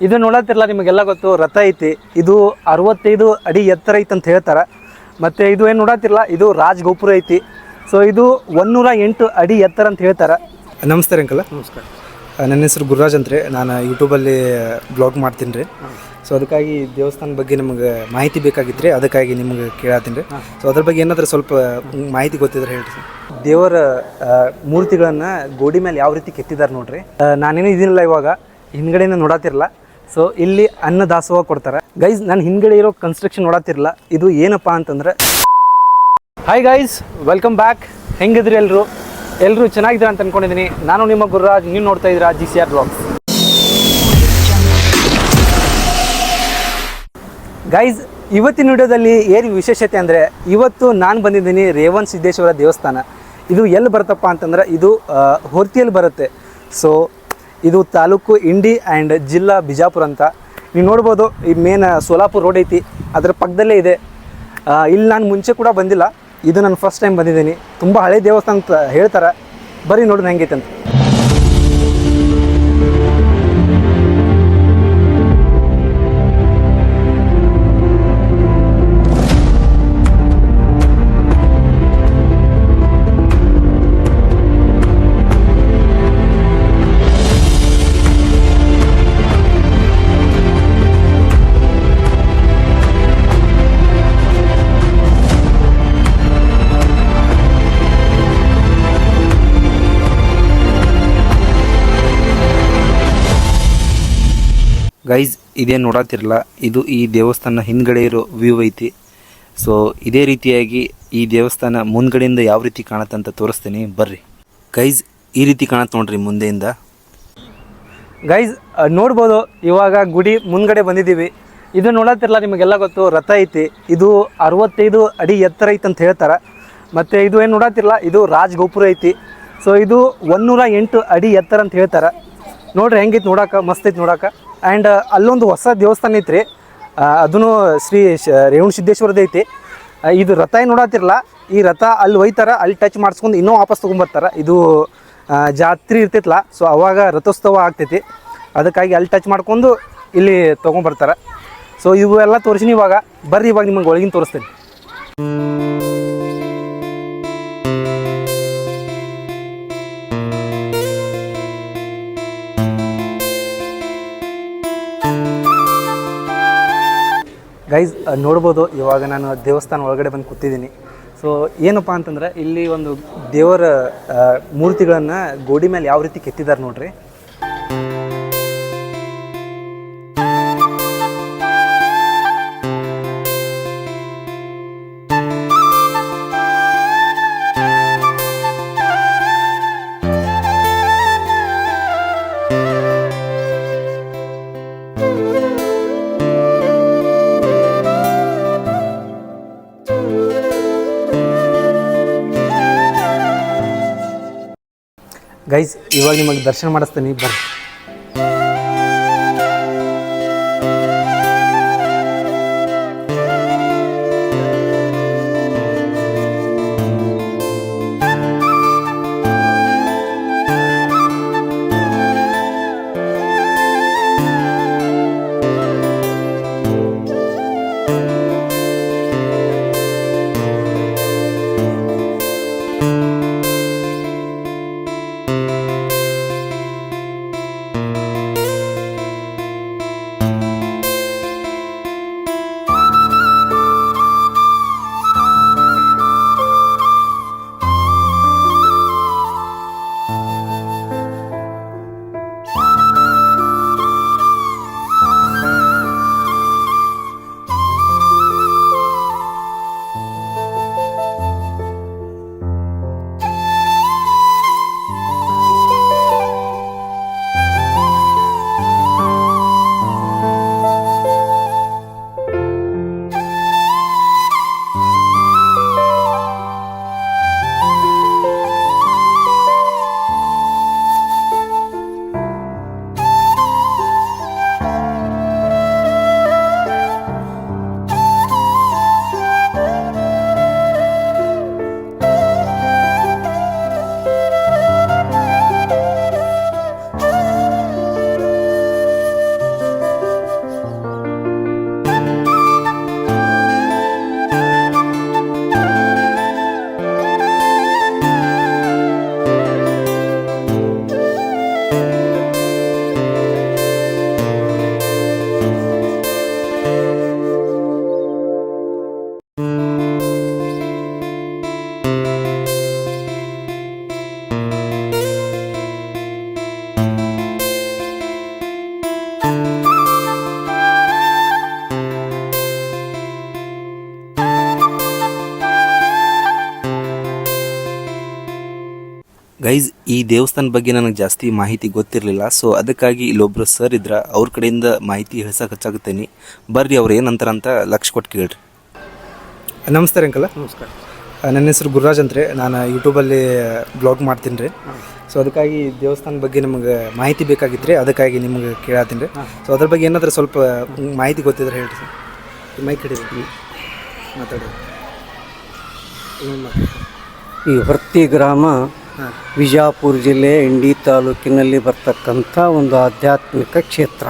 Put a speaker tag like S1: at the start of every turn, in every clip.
S1: ಇದು ನೋಡತ್ತಿರಲ್ಲ, ನಿಮಗೆಲ್ಲ ಗೊತ್ತು, ರಥ ಐತಿ. ಇದು 65 ಅಡಿ ಎತ್ತರ ಐತೆ ಅಂತ ಹೇಳ್ತಾರೆ. ಮತ್ತು ಇದು ಏನು ನೋಡತ್ತಿರಲ್ಲ, ಇದು ರಾಜಗೋಪುರ ಐತಿ. ಸೊ ಇದು 108 ಅಡಿ ಎತ್ತರ ಅಂತ ಹೇಳ್ತಾರೆ. ನಮಸ್ತೆ ಅಂಕಲ್.
S2: ನಮಸ್ಕಾರ.
S1: ನನ್ನ ಹೆಸರು ಗುರುರಾಜ್ ಅಂತ್ರಿ. ನಾನು ಯೂಟ್ಯೂಬಲ್ಲಿ ಬ್ಲಾಗ್ ಮಾಡ್ತೀನಿ ರೀ. ಸೊ ಅದಕ್ಕಾಗಿ ದೇವಸ್ಥಾನ ಬಗ್ಗೆ ನಮಗೆ ಮಾಹಿತಿ ಬೇಕಾಗಿತ್ತು ರೀ, ಅದಕ್ಕಾಗಿ ನಿಮ್ಗೆ ಕೇಳತ್ತೀನಿ ರೀ. ಸೊ ಅದ್ರ ಬಗ್ಗೆ ಏನಾದರೂ ಸ್ವಲ್ಪ ಮಾಹಿತಿ ಗೊತ್ತಿದ್ರೆ ಹೇಳ್ರಿ ಸರ್. ದೇವರ ಮೂರ್ತಿಗಳನ್ನು ಗೋಡಿ ಮೇಲೆ ಯಾವ ರೀತಿ ಕೆತ್ತಿದ್ದಾರೆ ನೋಡ್ರಿ. ನಾನೇನು ಇದೀನಿಲ್ಲ, ಇವಾಗ ಹಿಂದ್ಗಡೆನ ನೋಡತ್ತಿರಲ್ಲ. ಸೊ ಇಲ್ಲಿ ಅನ್ನದಾಸೋಹ ಕೊಡ್ತಾರೆ ಗೈಸ್. ನಾನು ಹಿಂದ್ಗಡೆ ಇರೋ ಕನ್ಸ್ಟ್ರಕ್ಷನ್ ನೋಡತ್ತಿರಲ್ಲ, ಇದು ಏನಪ್ಪ ಅಂತಂದ್ರೆ. Hi guys, welcome back. ಹೆಂಗಿದ್ರಿ ಎಲ್ಲರೂ ಚೆನ್ನಾಗಿದ್ದೀರಾ ಅಂತ ಅನ್ಕೊಂಡಿದ್ದೀನಿ. ನಾನು ನಿಮ್ಮ ಗುರುರಾಜ್, ನೀವು ನೋಡ್ತಾ ಇದ್ದೀರಾ GCR ಬ್ಲಾಗ್ಸ್. ಗೈಸ್, ಇವತ್ತಿನ ವಿಡಿಯೋದಲ್ಲಿ ಏನು ವಿಶೇಷತೆ ಅಂದರೆ, ಇವತ್ತು ನಾನು ಬಂದಿದ್ದೀನಿ ರೇವಣ ಸಿದ್ದೇಶ್ವರ ದೇವಸ್ಥಾನ. ಇದು ಎಲ್ಲಿ ಬರುತ್ತಪ್ಪ ಅಂತಂದ್ರೆ, ಇದು ಹೊರ್ತಿಯಲ್ಲಿ ಬರುತ್ತೆ. ಸೊ ಇದು ತಾಲೂಕು ಇಂಡಿ ಆ್ಯಂಡ್ ಜಿಲ್ಲಾ ಬಿಜಾಪುರ ಅಂತ ನೀವು ನೋಡ್ಬೋದು. ಈ ಮೇನ್ ಸೋಲಾಪುರ ರೋಡ್ ಐತಿ, ಅದರ ಪಕ್ಕದಲ್ಲೇ ಇದೆ. ಇಲ್ಲಿ ನಾನು ಮುಂಚೆ ಕೂಡ ಬಂದಿಲ್ಲ, ಇದು ನಾನು ಫಸ್ಟ್ ಟೈಮ್ ಬಂದಿದ್ದೀನಿ. ತುಂಬ ಹಳೆ ದೇವಸ್ಥಾನ ಅಂತ ಹೇಳ್ತಾರೆ. ಬರೀ ನೋಡೋಣ ಹೆಂಗೈತೆ ಅಂತ. ಗೈಸ್, ಇದೇನು ನೋಡತ್ತಿರಲ್ಲ, ಇದು ಈ ದೇವಸ್ಥಾನ ಹಿಂದ್ಗಡೆ ಇರೋ ವ್ಯೂ ಐತಿ. ಸೊ ಇದೇ ರೀತಿಯಾಗಿ ಈ ದೇವಸ್ಥಾನ ಮುಂದ್ಗಡೆಯಿಂದ ಯಾವ ರೀತಿ ಕಾಣುತ್ತೆ ಅಂತ ತೋರಿಸ್ತೀನಿ, ಬರ್ರಿ. ಗೈಸ್, ಈ ರೀತಿ ಕಾಣುತ್ತೆ ನೋಡ್ರಿ ಮುಂದೆಯಿಂದ. ಗೈಸ್ ನೋಡ್ಬೋದು, ಇವಾಗ ಗುಡಿ ಮುಂದ್ಗಡೆ ಬಂದಿದ್ದೀವಿ. ಇದು ನೋಡತ್ತಿರಲ್ಲ, ನಿಮಗೆಲ್ಲ ಗೊತ್ತು, ರಥ ಐತಿ. ಇದು 65 ಅಡಿ ಎತ್ತರ ಐತೆ ಅಂತ ಹೇಳ್ತಾರೆ. ಮತ್ತು ಇದು ಏನು ನೋಡತ್ತಿರಲ್ಲ, ಇದು ರಾಜಗೋಪುರ ಐತಿ. ಸೊ ಇದು 108 ಅಡಿ ಎತ್ತರ ಅಂತ ಹೇಳ್ತಾರೆ. ನೋಡ್ರಿ ಹೆಂಗೈತೆ ನೋಡೋಕೆ, ಮಸ್ತ್ ಐತೆ ನೋಡೋಕೆ. ಆ್ಯಂಡ್ ಅಲ್ಲೊಂದು ಹೊಸ ದೇವಸ್ಥಾನ ಐತ್ರಿ, ಅದೂ ಶ್ರೀ ರೇವಣ ಸಿದ್ದೇಶ್ವರದ ಐತಿ. ಇದು ರಥ ಏನು ನೋಡತ್ತಿರಲ್ಲ, ಈ ರಥ ಅಲ್ಲಿ ಒಯ್ತಾರೆ, ಅಲ್ಲಿ ಟಚ್ ಮಾಡಿಸ್ಕೊಂಡು ಇನ್ನೂ ವಾಪಸ್ ತೊಗೊಂಬರ್ತಾರೆ. ಇದು ಜಾತ್ರೆ ಇರ್ತೈತಲ್ಲ, ಸೊ ಅವಾಗ ರಥೋತ್ಸವ ಆಗ್ತೈತಿ. ಅದಕ್ಕಾಗಿ ಅಲ್ಲಿ ಟಚ್ ಮಾಡ್ಕೊಂಡು ಇಲ್ಲಿ ತೊಗೊಂಬರ್ತಾರೆ. ಸೊ ಇವು ಎಲ್ಲ ತೋರಿಸಿನಿ. ಇವಾಗ ಬರ್ರಿ, ಇವಾಗ ನಿಮಗೆ ಒಳಗಿನ ತೋರಿಸ್ತೀನಿ. ಗೈಸ್ ನೋಡ್ಬೋದು, ಇವಾಗ ನಾನು ದೇವಸ್ಥಾನ ಒಳಗಡೆ ಬಂದು ಕೂತಿದ್ದೀನಿ. ಸೊ ಏನಪ್ಪ ಅಂತಂದ್ರೆ, ಇಲ್ಲಿ ಒಂದು ದೇವರ ಮೂರ್ತಿಗಳನ್ನು ಗೋಡಿ ಮೇಲೆ ಯಾವ ರೀತಿ ಕೆತ್ತಿದ್ದಾರೆ ನೋಡ್ರಿ. ಗೈಸ್, ಇವಾಗ ನಿಮಗೆ ದರ್ಶನ ಮಾಡಿಸ್ತೀನಿ, ಬರ್ರಿ. ಗೈಸ್, ಈ ದೇವಸ್ಥಾನ ಬಗ್ಗೆ ನನಗೆ ಜಾಸ್ತಿ ಮಾಹಿತಿ ಗೊತ್ತಿರಲಿಲ್ಲ. ಸೊ ಅದಕ್ಕಾಗಿ ಇಲ್ಲೊಬ್ರು ಸರ್ ಇದ್ರ ಅವ್ರ ಕಡೆಯಿಂದ ಮಾಹಿತಿ ಹೇಳ್ಸಕ್ಕೆ ಹಚ್ಚಾಕತ್ತೇನೆ. ಬರ್ರಿ ಅವ್ರು ಏನಂತಾರ ಅಂತ ಲಕ್ಷ ಕೊಟ್ಟು ಕೇಳ್ರಿ. ನಮಸ್ತೆ ಅಂಕಲ್.
S2: ನಮಸ್ಕಾರ.
S1: ನನ್ನ ಹೆಸರು ಗುರುರಾಜ್ ಅಂತ್ರಿ. ನಾನು ಯೂಟ್ಯೂಬಲ್ಲಿ ಬ್ಲಾಗ್ ಮಾಡ್ತೀನಿ ರೀ. ಸೊ ಅದಕ್ಕಾಗಿ ದೇವಸ್ಥಾನ ಬಗ್ಗೆ ನಿಮಗೆ ಮಾಹಿತಿ ಬೇಕಾಗಿತ್ತು ರೀ, ಅದಕ್ಕಾಗಿ ನಿಮ್ಗೆ ಕೇಳತ್ತೀನಿ ರೀ. ಸೊ ಅದ್ರ ಬಗ್ಗೆ ಏನಾದರೂ ಸ್ವಲ್ಪ ಮಾಹಿತಿ ಗೊತ್ತಿದ್ರೆ ಹೇಳ್ರಿ ಸರ್. ಮೈಕ್ ಹಿಡಿದ್ರಿ, ಮಾತಾಡಿ.
S2: ಈ ಹೊರ್ತಿ ಗ್ರಾಮ ವಿಜಾಪುರ ಜಿಲ್ಲೆ ಇಂಡಿ ತಾಲೂಕಿನಲ್ಲಿ ಬರ್ತಕ್ಕಂಥ ಒಂದು ಆಧ್ಯಾತ್ಮಿಕ ಕ್ಷೇತ್ರ.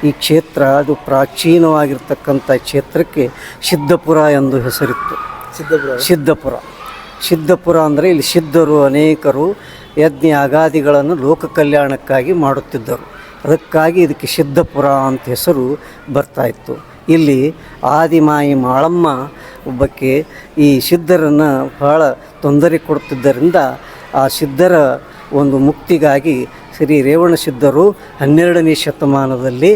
S2: ಈ ಕ್ಷೇತ್ರ ಅದು ಪ್ರಾಚೀನವಾಗಿರ್ತಕ್ಕಂಥ ಕ್ಷೇತ್ರಕ್ಕೆ ಸಿದ್ಧಪುರ ಎಂದು ಹೆಸರಿತ್ತು. ಸಿದ್ಧಪುರ ಅಂದರೆ ಇಲ್ಲಿ ಸಿದ್ಧರು ಅನೇಕರು ಯಜ್ಞ ಅಗಾದಿಗಳನ್ನು ಲೋಕ ಕಲ್ಯಾಣಕ್ಕಾಗಿ ಮಾಡುತ್ತಿದ್ದರು. ಅದಕ್ಕಾಗಿ ಇದಕ್ಕೆ ಸಿದ್ಧಪುರ ಅಂತ ಹೆಸರು ಬರ್ತಾಯಿತ್ತು. ಇಲ್ಲಿ ಆದಿಮಾಯಿ ಮಾಳಮ್ಮ ಒಬ್ಬಕ್ಕೆ ಈ ಸಿದ್ಧರನ್ನು ಬಹಳ ತೊಂದರೆ ಕೊಡುತ್ತಿದ್ದರಿಂದ ಆ ಸಿದ್ಧರ ಒಂದು ಮುಕ್ತಿಗಾಗಿ ಶ್ರೀ ರೇವಣ ಸಿದ್ಧರು 12ನೇ ಶತಮಾನದಲ್ಲಿ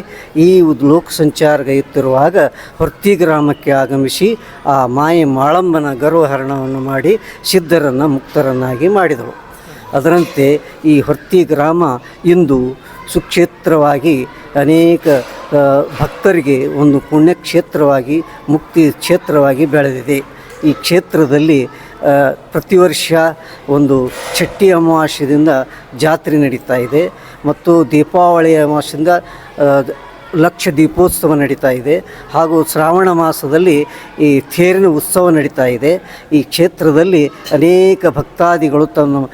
S2: ಈ ಲೋಕ ಸಂಚಾರಗೈಯುತ್ತಿರುವಾಗ ಹೊರ್ತಿ ಗ್ರಾಮಕ್ಕೆ ಆಗಮಿಸಿ ಆ ಮಾಯಿ ಮಾಳಮ್ಮನ ಗರ್ವಹರಣವನ್ನು ಮಾಡಿ ಸಿದ್ಧರನ್ನು ಮುಕ್ತರನ್ನಾಗಿ ಮಾಡಿದರು. ಅದರಂತೆ ಈ ಹೊರ್ತಿ ಗ್ರಾಮ ಇಂದು ಸುಕ್ಷೇತ್ರವಾಗಿ ಅನೇಕ ಭಕ್ತರಿಗೆ ಒಂದು ಪುಣ್ಯಕ್ಷೇತ್ರವಾಗಿ ಮುಕ್ತಿ ಕ್ಷೇತ್ರವಾಗಿ ಬೆಳೆದಿದೆ. ಈ ಕ್ಷೇತ್ರದಲ್ಲಿ ಪ್ರತಿ ವರ್ಷ ಒಂದು ಚಟ್ಟಿ ಅಮಾವಾಸ್ಯದಿಂದ ಜಾತ್ರೆ ನಡೀತಾ ಇದೆ ಮತ್ತು ದೀಪಾವಳಿ ಅಮಾವಾಸ್ಯೆಯಿಂದ ಲಕ್ಷ ದೀಪೋತ್ಸವ ನಡೀತಾ ಇದೆ. ಹಾಗೂ ಶ್ರಾವಣ ಮಾಸದಲ್ಲಿ ಈ ತೇರಿನ ಉತ್ಸವ ನಡೀತಾ ಇದೆ. ಈ ಕ್ಷೇತ್ರದಲ್ಲಿ ಅನೇಕ ಭಕ್ತಾದಿಗಳು ತಮ್ಮ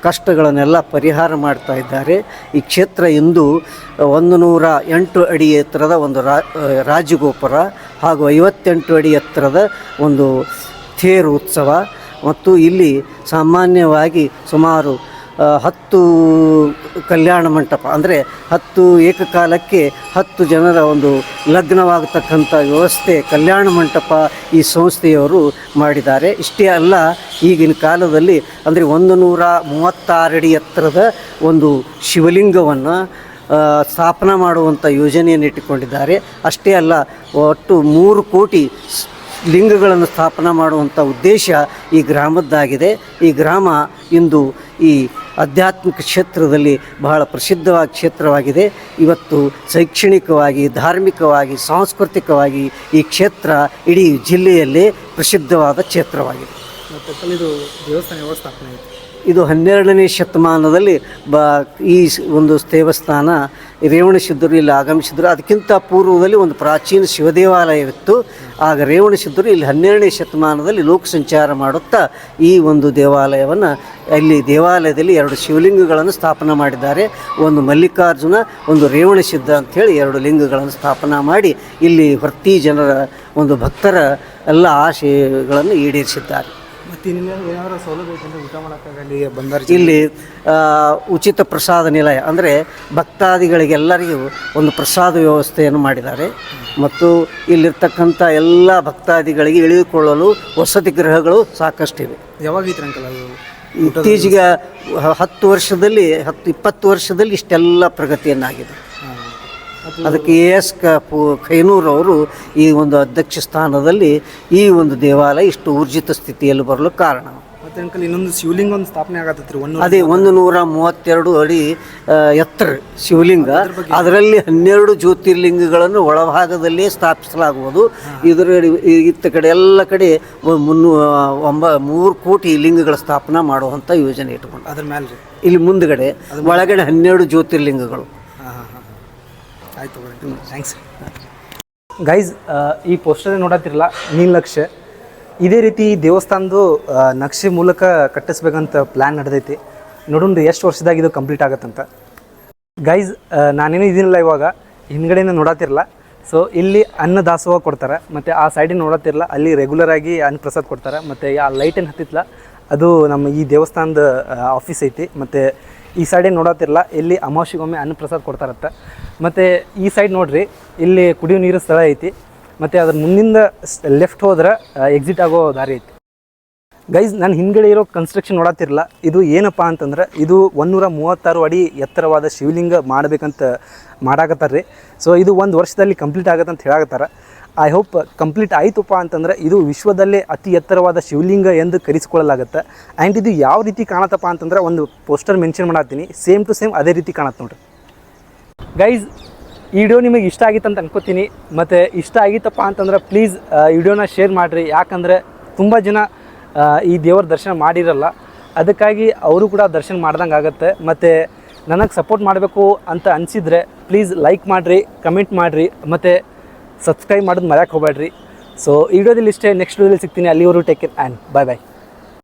S2: ಕಷ್ಟಗಳನ್ನೆಲ್ಲ ಪರಿಹಾರ ಮಾಡ್ತಾ ಇದ್ದಾರೆ. ಈ ಕ್ಷೇತ್ರ ಇಂದು 108 ಅಡಿ ಎತ್ತರದ ಒಂದು ರಾಜಗೋಪುರ ಹಾಗೂ 58 ಅಡಿ ಎತ್ತರದ ಒಂದು ತೇರು ಉತ್ಸವ ಮತ್ತು ಇಲ್ಲಿ ಸಾಮಾನ್ಯವಾಗಿ ಸುಮಾರು 10 ಕಲ್ಯಾಣ ಮಂಟಪ ಅಂದರೆ 10 ಏಕಕಾಲಕ್ಕೆ 10 ಜನರ ಒಂದು ಲಗ್ನವಾಗತಕ್ಕಂಥ ವ್ಯವಸ್ಥೆ ಕಲ್ಯಾಣ ಮಂಟಪ ಈ ಸಂಸ್ಥೆಯವರು ಮಾಡಿದ್ದಾರೆ. ಇಷ್ಟೇ ಅಲ್ಲ, ಈಗಿನ ಕಾಲದಲ್ಲಿ ಅಂದರೆ 136 ಅಡಿ ಎತ್ತರದ ಒಂದು ಶಿವಲಿಂಗವನ್ನು ಸ್ಥಾಪನೆ ಮಾಡುವಂಥ ಯೋಜನೆಯನ್ನು ಇಟ್ಟುಕೊಂಡಿದ್ದಾರೆ. ಅಷ್ಟೇ ಅಲ್ಲ, ಒಟ್ಟು 3 ಕೋಟಿ ಲಿಂಗಗಳನ್ನು ಸ್ಥಾಪನೆ ಮಾಡುವಂಥ ಉದ್ದೇಶ ಈ ಗ್ರಾಮದ್ದಾಗಿದೆ. ಈ ಗ್ರಾಮ ಇಂದು ಈ ಆಧ್ಯಾತ್ಮಿಕ ಕ್ಷೇತ್ರದಲ್ಲಿ ಬಹಳ ಪ್ರಸಿದ್ಧವಾದ ಕ್ಷೇತ್ರವಾಗಿದೆ. ಇವತ್ತು ಶೈಕ್ಷಣಿಕವಾಗಿ, ಧಾರ್ಮಿಕವಾಗಿ, ಸಾಂಸ್ಕೃತಿಕವಾಗಿ ಈ ಕ್ಷೇತ್ರ ಇಡೀ ಜಿಲ್ಲೆಯಲ್ಲೇ ಪ್ರಸಿದ್ಧವಾದ ಕ್ಷೇತ್ರವಾಗಿದೆ.
S1: ಮತ್ತು ಇದು ದೇವಸ್ಥಾನ ವ್ಯವಸ್ಥಾಪನೆ ಇದೆ.
S2: ಇದು 12ನೇ ಶತಮಾನದಲ್ಲಿ ಈ ಒಂದು ದೇವಸ್ಥಾನ ರೇವಣಸಿದ್ಧರು ಇಲ್ಲಿ ಆಗಮಿಸಿದರು. ಅದಕ್ಕಿಂತ ಪೂರ್ವದಲ್ಲಿ ಒಂದು ಪ್ರಾಚೀನ ಶಿವ ದೇವಾಲಯವಿತ್ತು. ಆಗ ರೇವಣಸಿದ್ಧರು ಇಲ್ಲಿ 12ನೇ ಶತಮಾನದಲ್ಲಿ ಲೋಕ ಸಂಚಾರ ಮಾಡುತ್ತಾ ಈ ಒಂದು ದೇವಾಲಯವನ್ನು ಇಲ್ಲಿ ದೇವಾಲಯದಲ್ಲಿ 2 ಶಿವಲಿಂಗಗಳನ್ನು ಸ್ಥಾಪನೆ ಮಾಡಿದ್ದಾರೆ. ಒಂದು ಮಲ್ಲಿಕಾರ್ಜುನ, ಒಂದು ರೇವಣಸಿದ್ಧ ಅಂಥೇಳಿ 2 ಲಿಂಗಗಳನ್ನು ಸ್ಥಾಪನೆ ಮಾಡಿ ಇಲ್ಲಿ ಹೊರ್ತಿ ಜನರ ಒಂದು ಭಕ್ತರ ಎಲ್ಲ ಆಶಯಗಳನ್ನು ಈಡೇರಿಸಿದ್ದಾರೆ.
S1: ಮತ್ತು ಏನಾದರೂ ಸೌಲಭ್ಯ ಐತೆ ಊಟ ಮಾಡೋಕ್ಕಾಗಲಿ ಬಂದಾರ
S2: ಇಲ್ಲಿ ಉಚಿತ ಪ್ರಸಾದ ನಿಲಯ ಅಂದರೆ ಭಕ್ತಾದಿಗಳಿಗೆಲ್ಲರಿಗೂ ಒಂದು ಪ್ರಸಾದ ವ್ಯವಸ್ಥೆಯನ್ನು ಮಾಡಿದ್ದಾರೆ. ಮತ್ತು ಇಲ್ಲಿರ್ತಕ್ಕಂಥ ಎಲ್ಲ ಭಕ್ತಾದಿಗಳಿಗೆ ಇಳಿದುಕೊಳ್ಳಲು ವಸತಿ ಗೃಹಗಳು ಸಾಕಷ್ಟಿವೆ.
S1: ಯಾವಾಗೈತೆ ಅಂಕಲ್ ಅದು?
S2: ಇತ್ತೀಚೆಗೆ 10 ವರ್ಷದಲ್ಲಿ 20 ವರ್ಷದಲ್ಲಿ ಇಷ್ಟೆಲ್ಲ ಪ್ರಗತಿಯನ್ನಾಗಿದೆ. ಅದಕ್ಕೆ AS ಖೈನೂರವರು ಈ ಒಂದು ಅಧ್ಯಕ್ಷ ಸ್ಥಾನದಲ್ಲಿ ಈ ಒಂದು ದೇವಾಲಯ ಇಷ್ಟು ಊರ್ಜಿತ ಸ್ಥಿತಿಯಲ್ಲಿ ಬರಲು ಕಾರಣ.
S1: ಮತ್ತು ಅಂಕಲ್ ಇನ್ನೊಂದು ಶಿವಲಿಂಗ ಒಂದು ಸ್ಥಾಪನೆ ಆಗತ್ತೈತ್ರಿ.
S2: ಅದೇ 132 ಅಡಿ ಎತ್ತರ ಶಿವಲಿಂಗ. ಅದರಲ್ಲಿ 12 ಜ್ಯೋತಿರ್ಲಿಂಗಗಳನ್ನು ಒಳಭಾಗದಲ್ಲೇ ಸ್ಥಾಪಿಸಲಾಗುವುದು. ಇದರ ಇತ್ತ ಕಡೆ ಎಲ್ಲ ಕಡೆ 3 ಕೋಟಿ ಲಿಂಗಗಳ ಸ್ಥಾಪನೆ ಮಾಡುವಂಥ ಯೋಜನೆ ಇಟ್ಕೊಂಡು
S1: ಅದ್ರ ಮೇಲೆ
S2: ಇಲ್ಲಿ ಮುಂದುಗಡೆ ಒಳಗಡೆ 12 ಜ್ಯೋತಿರ್ಲಿಂಗಗಳು.
S1: ಆಯಿತು, ಥ್ಯಾಂಕ್ಸ್ ಗೈಸ್. ಈ ಪೋಸ್ಟರ್ ನೋಡತ್ತಿರಲ್ಲ ನೀಲನಕ್ಷೆ, ಇದೇ ರೀತಿ ದೇವಸ್ಥಾನದ್ದು ನಕ್ಷೆ ಮೂಲಕ ಕಟ್ಟಿಸ್ಬೇಕಂತ ಪ್ಲ್ಯಾನ್ ನಡೆದೈತಿ. ನೋಡೋಣ್ರಿ ಎಷ್ಟು ವರ್ಷದಾಗ ಇದು ಕಂಪ್ಲೀಟ್ ಆಗತ್ತಂತ. ಗೈಸ್, ನಾನೇನು ಇದೀನಿಲ್ಲ ಇವಾಗ ಹಿಂದ್ಗಡೆನ ನೋಡತ್ತಿರಲ್ಲ. ಸೊ ಇಲ್ಲಿ ಅನ್ನ ದಾಸೋಹ ಕೊಡ್ತಾರೆ, ಮತ್ತು ಆ ಸೈಡಿನ ನೋಡತ್ತಿರಲ್ಲ ಅಲ್ಲಿ ರೆಗ್ಯುಲರಾಗಿ ಅನ್ನ ಪ್ರಸಾದ ಕೊಡ್ತಾರೆ. ಮತ್ತು ಆ ಲೈಟೇನು ಹತ್ತಿತ್ತಲ್ಲ ಅದು ನಮ್ಮ ಈ ದೇವಸ್ಥಾನದ ಆಫೀಸ್ ಐತಿ. ಮತ್ತು ಈ ಸೈಡೇನು ನೋಡತ್ತಿರಲ್ಲ ಇಲ್ಲಿ ಅಮಾವಾಸ್ಯೆಗೊಮ್ಮೆ ಅನ್ನ ಪ್ರಸಾದ ಕೊಡ್ತಾರತ್ತ. ಮತ್ತು ಈ ಸೈಡ್ ನೋಡಿರಿ ಇಲ್ಲಿ ಕುಡಿಯೋ ನೀರು ಸ್ಥಳ ಐತಿ. ಮತ್ತು ಅದ್ರ ಮುಂದಿಂದ ಲೆಫ್ಟ್ ಹೋದ್ರೆ ಎಕ್ಸಿಟ್ ಆಗೋ ದಾರಿ ಐತಿ. ಗೈಸ್, ನಾನು ಹಿಂದ್ಗಡೆ ಇರೋ ಕನ್ಸ್ಟ್ರಕ್ಷನ್ ನೋಡತ್ತಿರಲ್ಲ, ಇದು ಏನಪ್ಪ ಅಂತಂದ್ರೆ ಇದು 136 ಅಡಿ ಎತ್ತರವಾದ ಶಿವಲಿಂಗ ಮಾಡಬೇಕಂತ ಮಾಡಾಕತ್ತಾರ ರೀ. ಸೊ ಇದು 1 ವರ್ಷದಲ್ಲಿ ಕಂಪ್ಲೀಟ್ ಆಗತ್ತಂತ ಹೇಳಾಕತ್ತಾರ. ಐ ಹೋಪ್ ಕಂಪ್ಲೀಟ್ ಆಯಿತಪ್ಪ ಅಂತಂದರೆ ಇದು ವಿಶ್ವದಲ್ಲೇ ಅತಿ ಎತ್ತರವಾದ ಶಿವಲಿಂಗ ಎಂದು ಕರೆಸಿಕೊಳ್ಳಲಾಗುತ್ತೆ. ಆ್ಯಂಡ್ ಇದು ಯಾವ ರೀತಿ ಕಾಣತ್ತಪ್ಪ ಅಂತಂದ್ರೆ ಒಂದು ಪೋಸ್ಟರ್ ಮೆನ್ಷನ್ ಮಾಡತ್ತೀನಿ, ಸೇಮ್ ಟು ಸೇಮ್ ಅದೇ ರೀತಿ ಕಾಣತ್ತೆ ನೋಡ್ರಿ. ಗೈಸ್, ಈ ವಿಡಿಯೋ ನಿಮಗೆ ಇಷ್ಟ ಆಗಿತ್ತು ಅಂತ ಅನ್ಕೋತೀನಿ. ಮತ್ತು ಇಷ್ಟ ಆಗಿತ್ತಪ್ಪ ಅಂತಂದ್ರೆ ಪ್ಲೀಸ್ ವಿಡಿಯೋನ ಶೇರ್ ಮಾಡಿರಿ. ಯಾಕಂದರೆ ತುಂಬ ಜನ ಈ ದೇವರ ದರ್ಶನ ಮಾಡಿರಲ್ಲ, ಅದಕ್ಕಾಗಿ ಅವರು ಕೂಡ ದರ್ಶನ ಮಾಡ್ದಂಗೆ ಆಗುತ್ತೆ. ಮತ್ತು ನನಗೆ ಸಪೋರ್ಟ್ ಮಾಡಬೇಕು ಅಂತ ಅನಿಸಿದರೆ ಪ್ಲೀಸ್ ಲೈಕ್ ಮಾಡಿರಿ, ಕಮೆಂಟ್ ಮಾಡಿರಿ, ಮತ್ತು ಸಬ್ಸ್ಕ್ರೈಬ್ ಮಾಡೋದು ಮರೆಯೋಕ್ಕೆ ಹೋಗಬೇಡ್ರಿ. ಸೊ ಈ ವಿಡಿಯೋದಲ್ಲಿ ಇಷ್ಟೇ, ನೆಕ್ಸ್ಟ್ ವಿಡಿಯೋದಲ್ಲಿ ಸಿಗ್ತೀನಿ. ಅಲ್ಲಿವರೆಗೂ take care and bye bye.